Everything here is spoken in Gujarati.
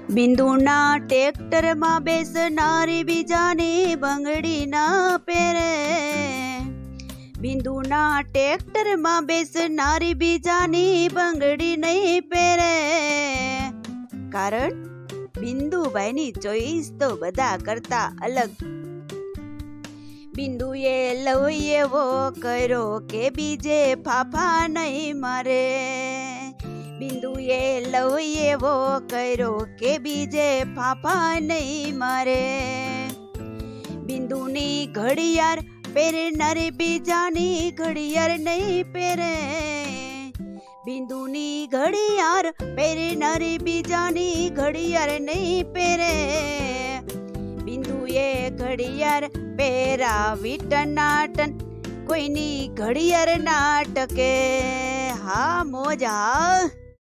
બિંદુના ટ્રેક્ટરમાં બેસનારી બીજાની બંગડી ના પહેરે. બિંદુના ટ્રેક્ટરમાં બેસનારી બીજાની બંગડી નહીં પહેરે. કારણ બિંદુભાઈની ચોઈસ તો બધા કરતા અલગ. બિંદુએ લવ એવો કર્યો કે બીજે ફાફા નહીં મારે. બિંદુએ લવ એવો કર્યો કે બીજે ફાફા નહીં મારે. બિંદુની ઘડિયાળ પહેરનારી બીજાની ઘડિયાળ નહીં પહેરે. બિંદુની ઘડિયાળ પહેરનારી બીજાની ઘડિયાળ નહીં પહેરે. બિંદુએ ઘડિયાળ પહેરાવી ટનાટન, કોઈની ઘડિયાળ ના ટકે. હા મોજ હા.